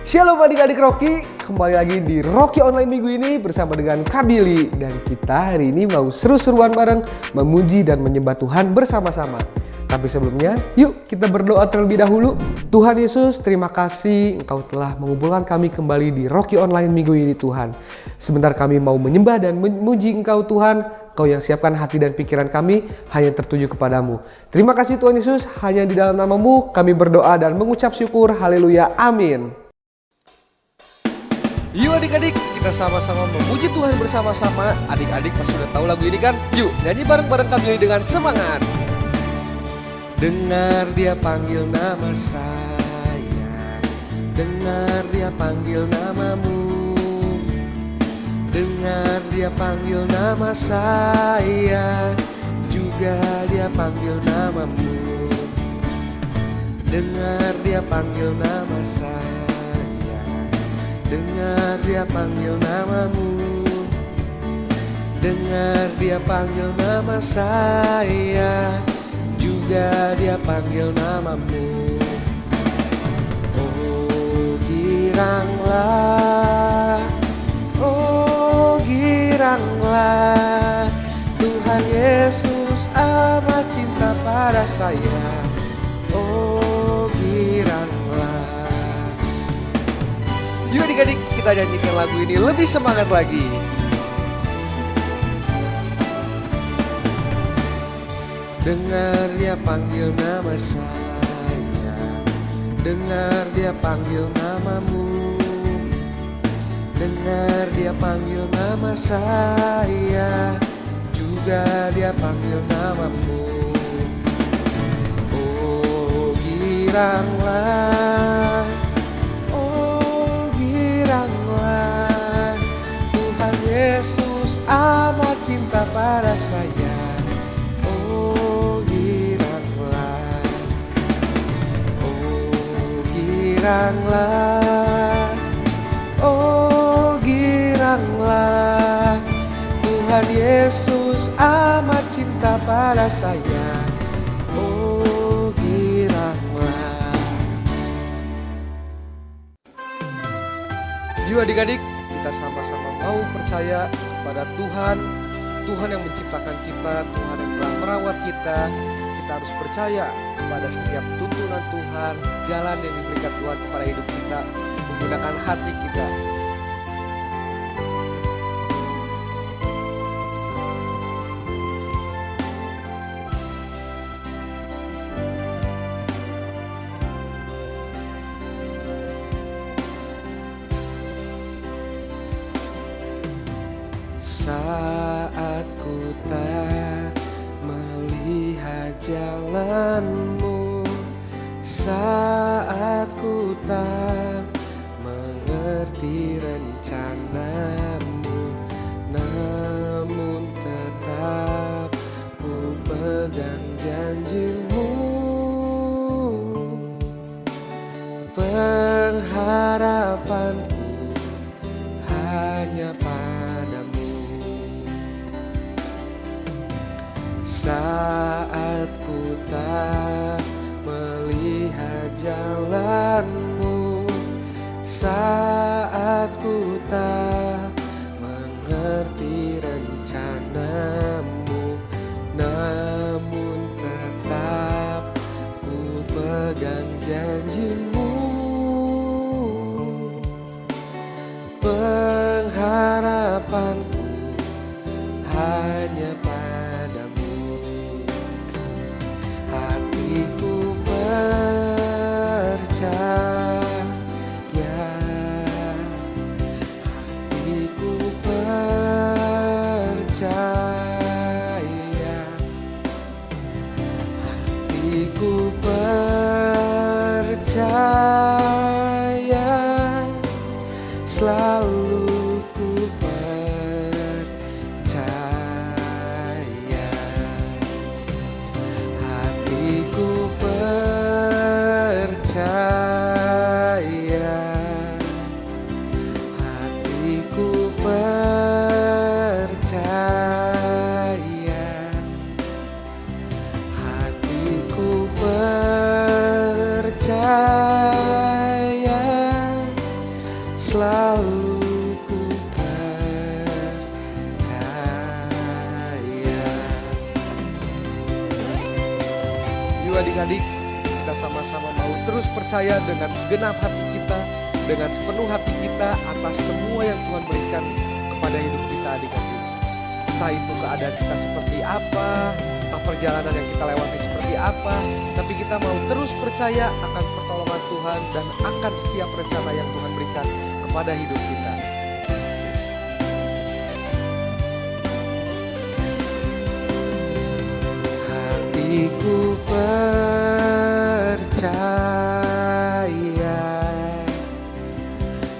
Shalom adik-adik Rocky, kembali lagi di Rocky Online minggu ini bersama dengan Kak Billy. Dan kita hari ini mau seru-seruan bareng memuji dan menyembah Tuhan bersama-sama. Tapi sebelumnya, yuk kita berdoa terlebih dahulu. Tuhan Yesus, terima kasih Engkau telah mengumpulkan kami kembali di Rocky Online minggu ini Tuhan. Sebentar kami mau menyembah dan memuji Engkau Tuhan. Kau yang siapkan hati dan pikiran kami hanya tertuju kepadamu. Terima kasih Tuhan Yesus, hanya di dalam nama-Mu kami berdoa dan mengucap syukur. Haleluya, amin. Yuk adik-adik, kita sama-sama memuji Tuhan bersama-sama. Adik-adik pasti sudah tahu lagu ini kan? Yuk nyanyi bareng-bareng kami dengan semangat. Dengar dia panggil nama saya, dengar dia panggil namamu. Dengar dia panggil nama saya, juga dia panggil namamu. Dengar dia panggil nama saya, dengar dia panggil namamu. Dengar dia panggil nama saya, juga dia panggil namamu. Oh giranglah, oh giranglah, Tuhan Yesus amat cinta pada saya. Oh giranglah. Yuk adik-adik, kita nyanyikan lagu ini lebih semangat lagi. Dengar dia panggil nama saya, dengar dia panggil namamu. Dengar dia panggil nama saya, juga dia panggil namamu. Oh giranglah, oh giranglah, Tuhan Yesus amat cinta pada saya. Oh giranglah, oh giranglah, oh giranglah, Tuhan Yesus amat cinta pada saya. Oh giranglah. Yuk adik-adik, kita sama-sama mau percaya pada Tuhan. Tuhan yang menciptakan kita, Tuhan yang telah merawat kita. Kita harus percaya kepada setiap tuntunan Tuhan, jalan yang diberikan Tuhan kepada hidup kita, menggunakan hati kita. Saat ku tak melihat jalanmu, saat ku tak mengerti rencanamu, namun tetap ku pegang janjimu. Pengharapanku hanya padamu. Saat ku tak melihat jalanmu, saat ku tak mengerti rencanamu, namun tetap ku pegang janjimu. Pengharapanku hanya padamu. Hatiku percaya, hatiku percaya, hatiku percaya, selalu ku percaya. adik-adik, kita sama-sama mau terus percaya dengan segenap hati kita, dengan sepenuh hati kita atas semua yang Tuhan berikan kepada hidup kita adik-adik. Entah itu keadaan kita seperti apa, entah perjalanan yang kita lewati seperti apa, tapi kita mau terus percaya akan pertolongan Tuhan dan akan setiap rencana yang Tuhan berikan kepada hidup kita. Hatiku percaya,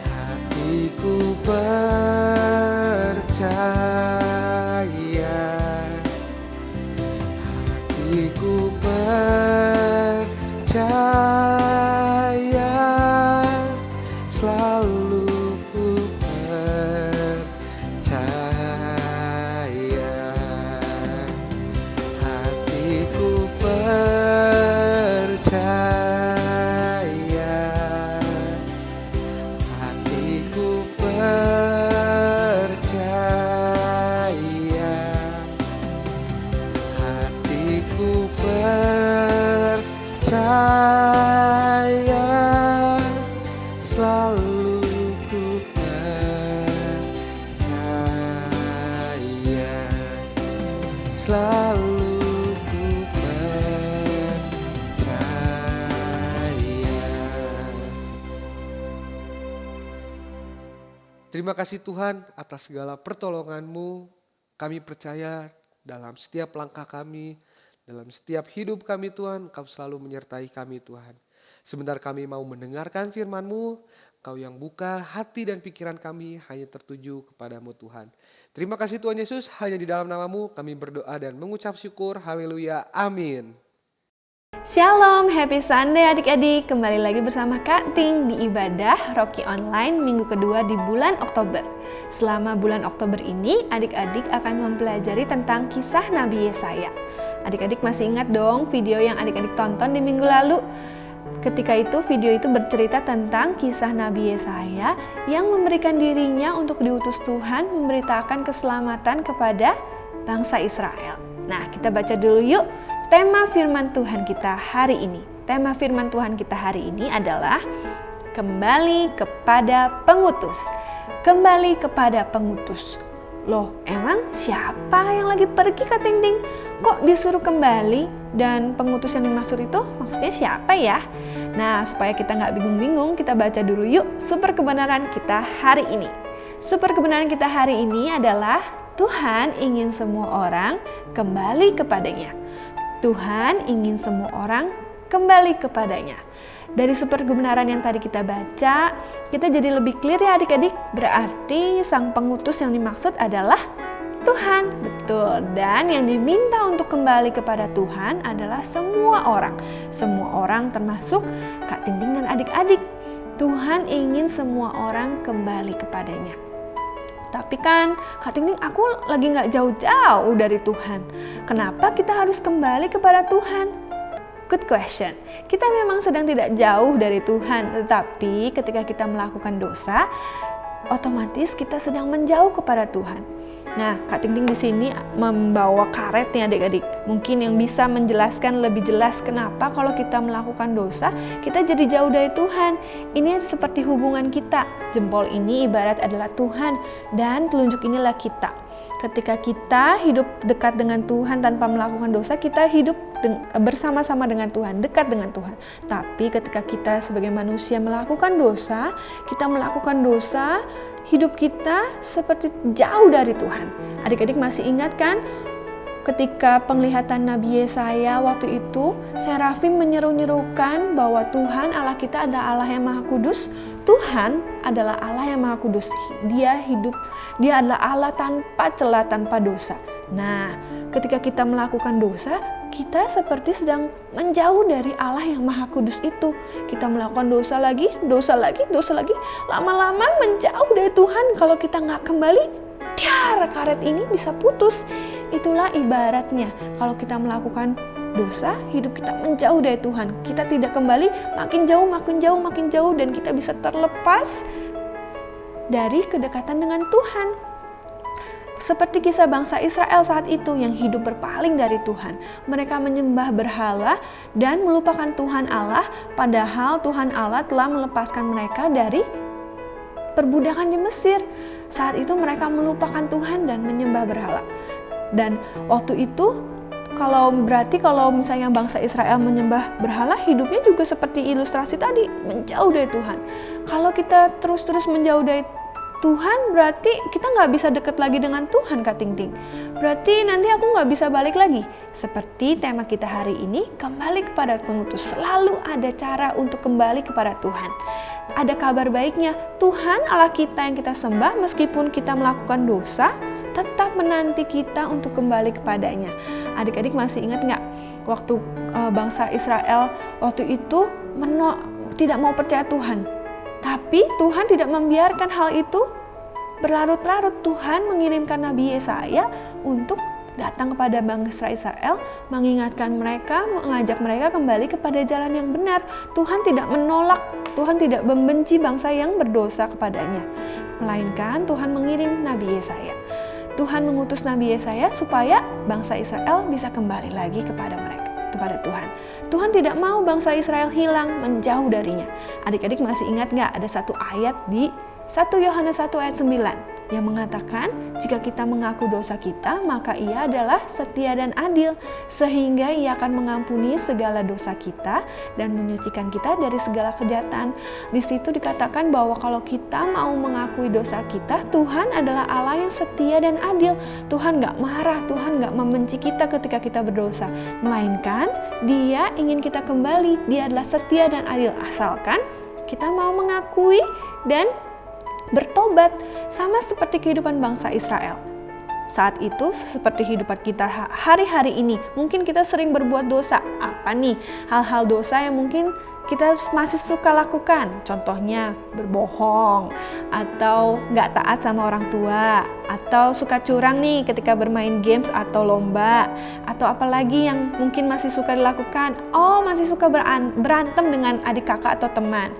hatiku percaya, hatiku percaya, selalu ku percaya. Hatiku percaya, hatiku percaya, hatiku percaya, selalu ku percaya, selalu ku percaya. Terima kasih Tuhan atas segala pertolongan-Mu. Kami percaya dalam setiap langkah kami, dalam setiap hidup kami Tuhan, Kau selalu menyertai kami Tuhan. Sebentar kami mau mendengarkan firman-Mu, Kau yang buka hati dan pikiran kami hanya tertuju kepadamu Tuhan. Terima kasih Tuhan Yesus, hanya di dalam nama-Mu kami berdoa dan mengucap syukur. Haleluya, amin. Shalom, happy Sunday adik-adik. Kembali lagi bersama Kak Ting di ibadah Rocky Online minggu kedua di bulan Oktober. Selama bulan Oktober ini, adik-adik akan mempelajari tentang kisah Nabi Yesaya. Adik-adik masih ingat dong video yang adik-adik tonton di minggu lalu? Ketika itu video itu bercerita tentang kisah Nabi Yesaya yang memberikan dirinya untuk diutus Tuhan memberitakan keselamatan kepada bangsa Israel. Nah, kita baca dulu yuk tema firman Tuhan kita hari ini. Tema firman Tuhan kita hari ini adalah kembali kepada pengutus. Kembali kepada pengutus. Loh, emang siapa yang lagi pergi Kak Ting Ting? Kok disuruh kembali? Dan pengutus yang dimaksud itu maksudnya siapa ya? Nah, supaya kita nggak bingung-bingung, kita baca dulu yuk sumber kebenaran kita hari ini. Sumber kebenaran kita hari ini adalah Tuhan ingin semua orang kembali kepadanya. Tuhan ingin semua orang kembali kepadanya. Dari sumber kebenaran yang tadi kita baca, kita jadi lebih clear ya adik-adik. Berarti sang pengutus yang dimaksud adalah Tuhan. Betul. Dan yang diminta untuk kembali kepada Tuhan adalah semua orang. Semua orang termasuk Kak Ting Ting dan adik-adik. Tuhan ingin semua orang kembali kepadanya. Tapi kan Kak Ting Ting, aku lagi gak jauh-jauh dari Tuhan. Kenapa kita harus kembali kepada Tuhan? Good question. Kita memang sedang tidak jauh dari Tuhan, tetapi ketika kita melakukan dosa, otomatis kita sedang menjauh kepada Tuhan. Nah, Kak Ting Ting di sini membawa karet nih adik-adik. Mungkin yang bisa menjelaskan lebih jelas kenapa kalau kita melakukan dosa, kita jadi jauh dari Tuhan. Ini seperti hubungan kita. Jempol ini ibarat adalah Tuhan dan telunjuk inilah kita. Ketika kita hidup dekat dengan Tuhan tanpa melakukan dosa, kita hidup bersama-sama dengan Tuhan, dekat dengan Tuhan. Tapi ketika kita sebagai manusia melakukan dosa, hidup kita seperti jauh dari Tuhan. Adik-adik masih ingat kan? Ketika penglihatan Nabi Yesaya waktu itu, Serafim menyeru-nyerukan bahwa Tuhan Allah kita adalah Allah yang Maha Kudus. Tuhan adalah Allah yang Maha Kudus. Dia adalah Allah tanpa celah, tanpa dosa. Nah, ketika kita melakukan dosa, kita seperti sedang menjauh dari Allah yang Maha Kudus itu. Kita melakukan dosa lagi. Lama-lama menjauh dari Tuhan. Kalau kita nggak kembali, karet ini bisa putus. Itulah ibaratnya kalau kita melakukan dosa, hidup kita menjauh dari Tuhan. Kita tidak kembali, makin jauh dan kita bisa terlepas dari kedekatan dengan Tuhan. Seperti kisah bangsa Israel saat itu yang hidup berpaling dari Tuhan. Mereka menyembah berhala dan melupakan Tuhan Allah, padahal Tuhan Allah telah melepaskan mereka dari perbudakan di Mesir. Saat itu mereka melupakan Tuhan dan menyembah berhala. Dan waktu itu kalau misalnya bangsa Israel menyembah berhala, hidupnya juga seperti ilustrasi tadi, menjauh dari Tuhan. Kalau kita terus-terus menjauh dari Tuhan, berarti kita nggak bisa dekat lagi dengan Tuhan, Kak Ting Ting. Berarti nanti aku nggak bisa balik lagi. Seperti tema kita hari ini, kembali kepada pengutus. Selalu ada cara untuk kembali kepada Tuhan. Ada kabar baiknya, Tuhan Allah kita yang kita sembah, meskipun kita melakukan dosa, tetap menanti kita untuk kembali kepadanya. Adik-adik masih ingat nggak waktu bangsa Israel waktu itu tidak mau percaya Tuhan? Tapi Tuhan tidak membiarkan hal itu berlarut-larut. Tuhan mengirimkan Nabi Yesaya untuk datang kepada bangsa Israel, mengingatkan mereka, mengajak mereka kembali kepada jalan yang benar. Tuhan tidak menolak, Tuhan tidak membenci bangsa yang berdosa kepadanya. Melainkan Tuhan mengirim Nabi Yesaya. Tuhan mengutus Nabi Yesaya supaya bangsa Israel bisa kembali lagi kepada mereka, kepada Tuhan. Tuhan tidak mau bangsa Israel hilang, menjauh darinya. Adik-adik masih ingat nggak ada satu ayat di 1 Yohanes 1 ayat 9 yang mengatakan, jika kita mengaku dosa kita, maka Ia adalah setia dan adil, sehingga Ia akan mengampuni segala dosa kita dan menyucikan kita dari segala kejahatan. Di situ dikatakan bahwa kalau kita mau mengakui dosa kita, Tuhan adalah Allah yang setia dan adil. Tuhan gak marah, Tuhan gak membenci kita ketika kita berdosa, melainkan Dia ingin kita kembali. Dia adalah setia dan adil, asalkan kita mau mengakui dan bertobat. Sama seperti kehidupan bangsa Israel saat itu, seperti kehidupan kita hari-hari ini. Mungkin kita sering berbuat dosa. Apa nih hal-hal dosa yang mungkin kita masih suka lakukan? Contohnya berbohong, atau gak taat sama orang tua, atau suka curang nih ketika bermain games atau lomba, atau apalagi yang mungkin masih suka dilakukan. Masih suka berantem dengan adik kakak atau teman.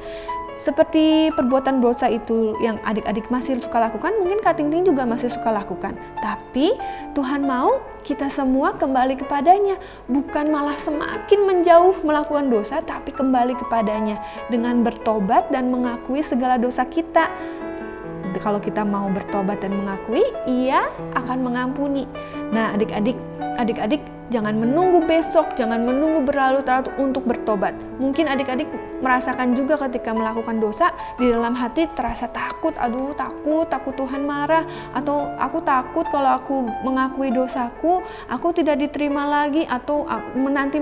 Seperti perbuatan dosa itu yang adik-adik masih suka lakukan, mungkin Kak Ting Ting juga masih suka lakukan. Tapi Tuhan mau kita semua kembali kepadanya, bukan malah semakin menjauh melakukan dosa, tapi kembali kepadanya dengan bertobat dan mengakui segala dosa kita. Kalau kita mau bertobat dan mengakui, Ia akan mengampuni. Nah, adik-adik jangan menunggu besok, jangan menunggu berlarut-larut untuk bertobat. Mungkin adik-adik merasakan juga ketika melakukan dosa, di dalam hati terasa takut, takut Tuhan marah, atau aku takut kalau aku mengakui dosaku, aku tidak diterima lagi, atau menanti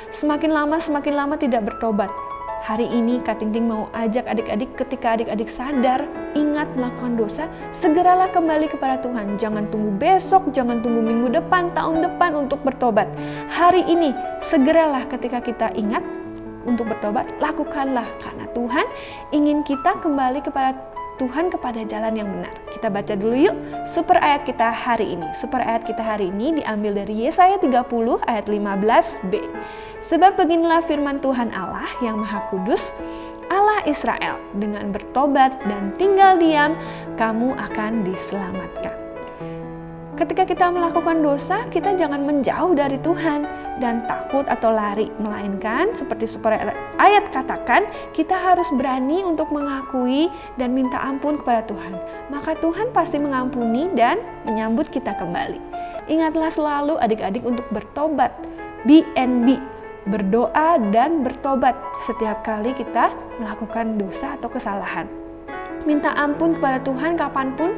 semakin lama tidak bertobat. Hari ini Kak Ting Ting mau ajak adik-adik, ketika adik-adik sadar, ingat melakukan dosa, segeralah kembali kepada Tuhan. Jangan tunggu besok, jangan tunggu minggu depan, tahun depan untuk bertobat. Hari ini, segeralah ketika kita ingat untuk bertobat, lakukanlah. Karena Tuhan ingin kita kembali kepada Tuhan, kepada jalan yang benar. Kita baca dulu yuk super ayat kita hari ini. Super ayat kita hari ini diambil dari Yesaya 30 ayat 15b. Sebab beginilah firman Tuhan Allah yang Maha Kudus, Allah Israel, dengan bertobat dan tinggal diam, kamu akan diselamatkan. Ketika kita melakukan dosa, kita jangan menjauh dari Tuhan dan takut atau lari, melainkan seperti super ayat katakan, kita harus berani untuk mengakui dan minta ampun kepada Tuhan. Maka Tuhan pasti mengampuni dan menyambut kita kembali. Ingatlah selalu adik-adik untuk bertobat, BNB, berdoa dan bertobat setiap kali kita melakukan dosa atau kesalahan. Minta ampun kepada Tuhan kapanpun.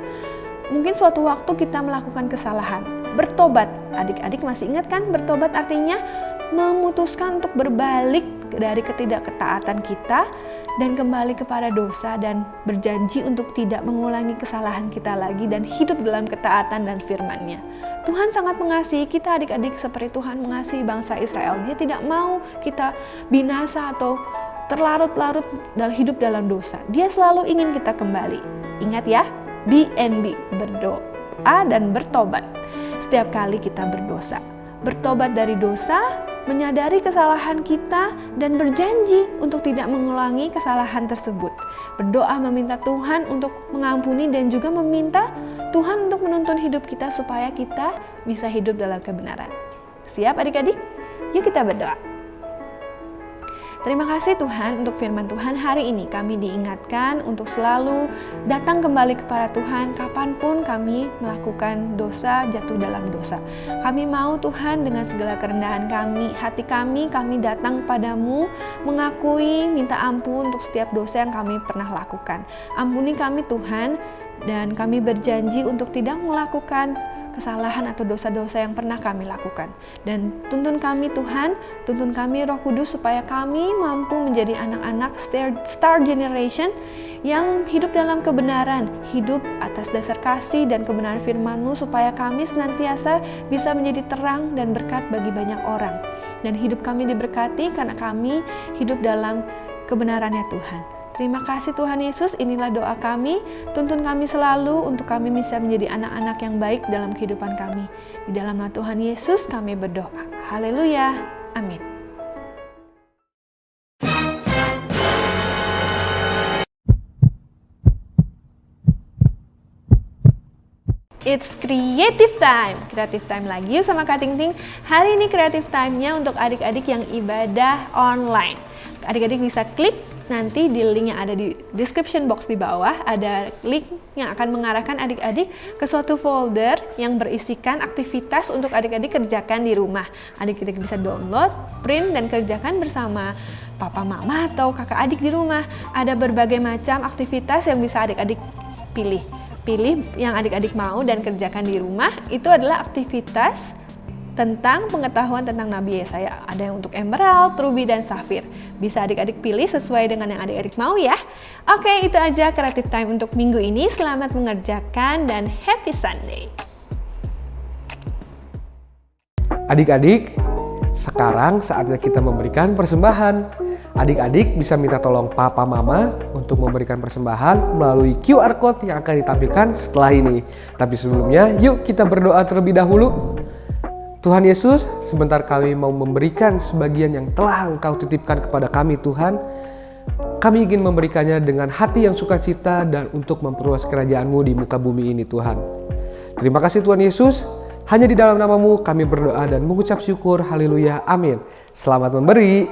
Mungkin suatu waktu kita melakukan kesalahan. Bertobat, adik-adik masih ingat kan? Bertobat artinya memutuskan untuk berbalik dari ketidakketaatan kita dan kembali kepada dosa dan berjanji untuk tidak mengulangi kesalahan kita lagi dan hidup dalam ketaatan dan firman-Nya. Tuhan sangat mengasihi kita adik-adik seperti Tuhan mengasihi bangsa Israel. Dia tidak mau kita binasa atau terlarut-larut dalam hidup dalam dosa. Dia selalu ingin kita kembali. Ingat ya, BNB, berdoa dan bertobat setiap kali kita berdosa. Bertobat dari dosa, menyadari kesalahan kita, dan berjanji untuk tidak mengulangi kesalahan tersebut. Berdoa meminta Tuhan untuk mengampuni dan juga meminta Tuhan untuk menuntun hidup kita supaya kita bisa hidup dalam kebenaran. Siap adik-adik? Yuk kita berdoa. Terima kasih Tuhan untuk firman Tuhan hari ini. Kami diingatkan untuk selalu datang kembali kepada Tuhan kapanpun kami melakukan dosa, jatuh dalam dosa. Kami mau Tuhan dengan segala kerendahan kami, hati kami datang padamu, mengakui, minta ampun untuk setiap dosa yang kami pernah lakukan. Ampuni kami Tuhan, dan kami berjanji untuk tidak melakukan kesalahan atau dosa-dosa yang pernah kami lakukan. Dan tuntun kami Tuhan, tuntun kami Roh Kudus supaya kami mampu menjadi anak-anak star generation yang hidup dalam kebenaran, hidup atas dasar kasih dan kebenaran firman-Mu supaya kami senantiasa bisa menjadi terang dan berkat bagi banyak orang. Dan hidup kami diberkati karena kami hidup dalam kebenaran-Nya Tuhan. Terima kasih Tuhan Yesus, inilah doa kami, tuntun kami selalu untuk kami bisa menjadi anak-anak yang baik dalam kehidupan kami. Di dalam nama Tuhan Yesus kami berdoa. Haleluya. Amin. It's creative time lagi yuk sama Kak Ting Ting. Hari ini creative time-nya untuk adik-adik yang ibadah online. Adik-adik bisa klik nanti di link yang ada di description box di bawah, ada link yang akan mengarahkan adik-adik ke suatu folder yang berisikan aktivitas untuk adik-adik kerjakan di rumah. Adik-adik bisa download, print, dan kerjakan bersama papa mama atau kakak adik di rumah. Ada berbagai macam aktivitas yang bisa adik-adik pilih. Pilih yang adik-adik mau dan kerjakan di rumah. Itu adalah aktivitas tentang pengetahuan tentang Nabi Yesaya. Ada yang untuk emerald, ruby, dan safir. Bisa adik-adik pilih sesuai dengan yang adik-adik mau ya. Oke, itu aja creative time untuk minggu ini. Selamat mengerjakan dan happy Sunday. Adik-adik, sekarang saatnya kita memberikan persembahan. Adik-adik bisa minta tolong papa mama untuk memberikan persembahan melalui QR Code yang akan ditampilkan setelah ini. Tapi sebelumnya, yuk kita berdoa terlebih dahulu. Tuhan Yesus, sebentar kami mau memberikan sebagian yang telah Engkau titipkan kepada kami Tuhan. Kami ingin memberikannya dengan hati yang sukacita dan untuk memperluas kerajaan-Mu di muka bumi ini Tuhan. Terima kasih Tuhan Yesus, hanya di dalam nama-Mu kami berdoa dan mengucap syukur, haleluya, amin. Selamat memberi.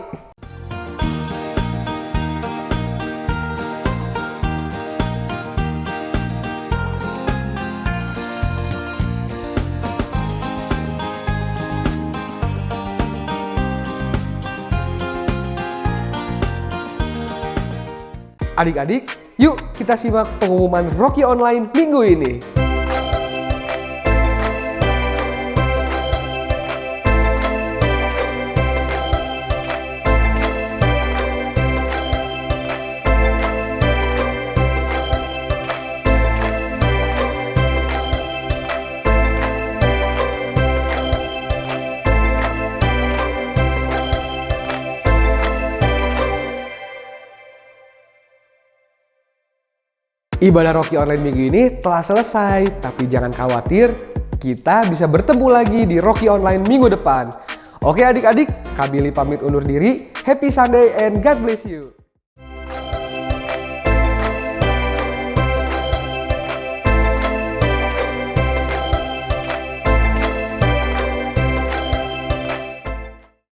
Adik-adik, yuk kita simak pengumuman Rocky Online minggu ini. Ibadah Rocky Online minggu ini telah selesai, tapi jangan khawatir, kita bisa bertemu lagi di Rocky Online minggu depan. Oke adik-adik, Kak Billy pamit undur diri. Happy Sunday and God bless you.